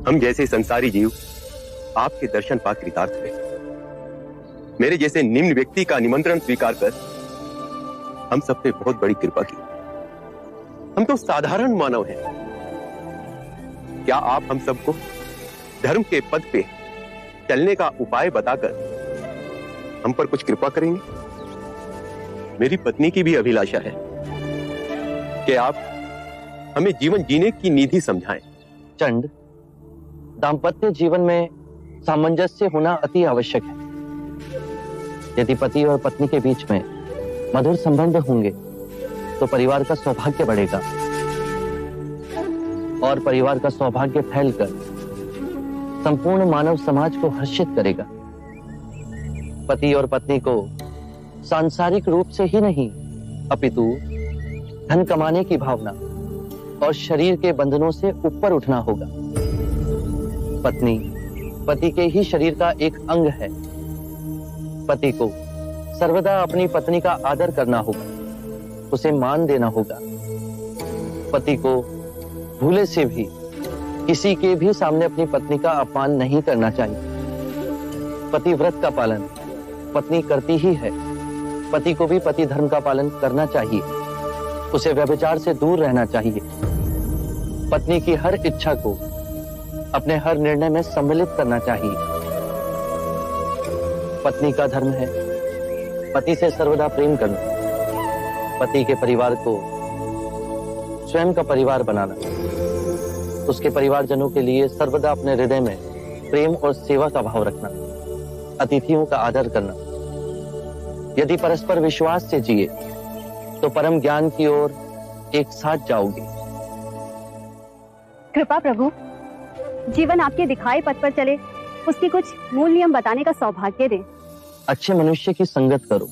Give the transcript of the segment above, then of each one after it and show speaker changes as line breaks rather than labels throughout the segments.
हम जैसे संसारी जीव आपके दर्शन पा कृतार्थ हुए। मेरे जैसे निम्न व्यक्ति का निमंत्रण स्वीकार कर हम सब पे बहुत बड़ी कृपा की। हम तो साधारण मानव हैं। क्या आप हम सबको धर्म के पद पे चलने का उपाय बताकर हम पर कुछ कृपा करेंगे? मेरी पत्नी की भी अभिलाषा है कि आप हमें जीवन जीने की निधि समझाएं।
चंड, दाम्पत्य जीवन में सामंजस्य होना अति आवश्यक है। यदि पति और पत्नी के बीच में मधुर संबंध होंगे तो परिवार का सौभाग्य बढ़ेगा और परिवार का सौभाग्य फैलकर संपूर्ण मानव समाज को हर्षित करेगा। पति और पत्नी को सांसारिक रूप से ही नहीं अपितु धन कमाने की भावना और शरीर के बंधनों से ऊपर उठना होगा। पत्नी पति के ही शरीर का एक अंग है। पति को सर्वदा अपनी पत्नी का आदर करना होगा, उसे मान देना होगा। पति को भूले से भी किसी के भी सामने अपनी पत्नी का अपमान नहीं करना चाहिए। पतिव्रत का पालन पत्नी करती ही है। पति को भी पति धर्म का पालन करना चाहिए। उसे व्यभिचार से दूर रहना चाहिए। पत्नी की हर इच्छा को अपने हर निर्णय में सम्मिलित करना चाहिए। पत्नी का धर्म है पति से सर्वदा प्रेम करना, पति के परिवार को स्वयं का परिवार बनाना, उसके परिवारजनों के लिए सर्वदा अपने हृदय में प्रेम और सेवा का भाव रखना, अतिथियों का आदर करना। यदि परस्पर विश्वास से जिए तो परम ज्ञान की ओर एक साथ जाओगे।
कृपा प्रभु, जीवन आपके दिखाए पथ पर चले, उसकी कुछ मूल नियम बताने का सौभाग्य दें।
अच्छे मनुष्य की संगत करो।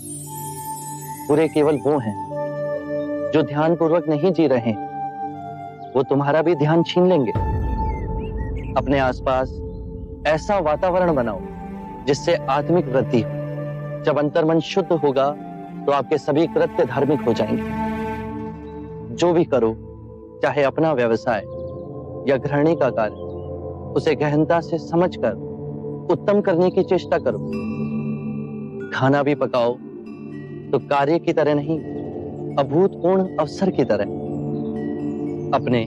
बुरे केवल वो हैं जो ध्यान पूर्वक नहीं जी रहे, वो तुम्हारा भी ध्यान छीन लेंगे। अपने आसपास ऐसा वातावरण बनाओ जिससे आत्मिक वृद्धि हो। जब अंतर्मन शुद्ध होगा तो आपके सभी कृत्य धार्मिक हो जाएंगे। जो भी करो, चाहे अपना व्यवसाय या गृहिणी का कार्य, उसे गहनता से समझकर उत्तम करने की चेष्टा करो। खाना भी पकाओ तो कार्य की तरह नहीं, अभूतपूर्ण अवसर की तरह। अपने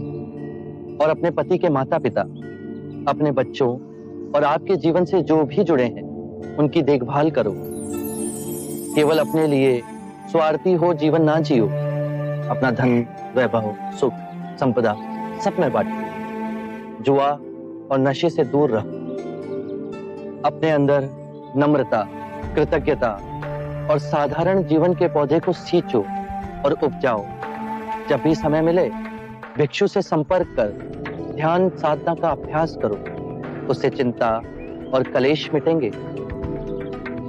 और अपने पति के माता पिता, अपने बच्चों और आपके जीवन से जो भी जुड़े हैं उनकी देखभाल करो। केवल अपने लिए स्वार्थी हो जीवन ना जियो। अपना धन, वैभव, सुख, संपदा सब में बांटो। जुआ और नशे से दूर रहो। अपने अंदर नम्रता, कृतज्ञता और साधारण जीवन के पौधे को सींचो और उपजाओ। जब भी समय मिले भिक्षु से संपर्क कर ध्यान साधना का अभ्यास करो। उससे चिंता और कलेश मिटेंगे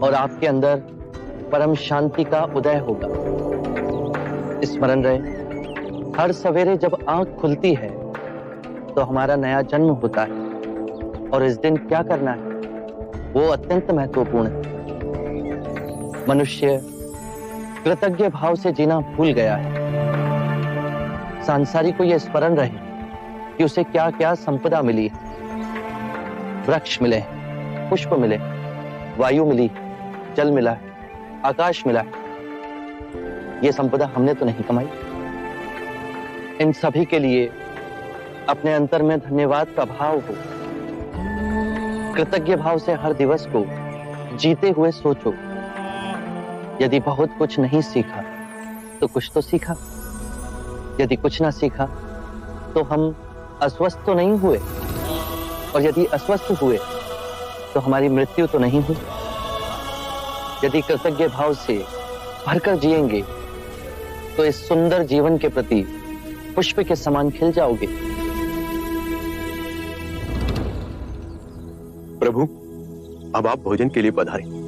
और आपके अंदर परम शांति का उदय होगा। स्मरण रहे, हर सवेरे जब आंख खुलती है तो हमारा नया जन्म होता है और इस दिन क्या करना है वो अत्यंत महत्वपूर्ण है। मनुष्य कृतज्ञ भाव से जीना भूल गया है। सांसारिक को यह स्मरण रहे कि उसे क्या क्या संपदा मिली है। वृक्ष मिले, पुष्प मिले, वायु मिली, जल मिला है, आकाश मिला है। ये संपदा हमने तो नहीं कमाई। इन सभी के लिए अपने अंतर में धन्यवाद का भाव हो। कृतज्ञ भाव से हर दिवस को जीते हुए सोचो। यदि बहुत कुछ नहीं सीखा तो कुछ तो सीखा। यदि कुछ ना सीखा तो हम अस्वस्थ तो नहीं हुए, और यदि अस्वस्थ हुए तो हमारी मृत्यु तो नहीं हुई। यदि कृतज्ञ भाव से भरकर जिएंगे तो इस सुंदर जीवन के प्रति पुष्प के समान खिल जाओगे।
प्रभु, अब आप भोजन के लिए पधारें।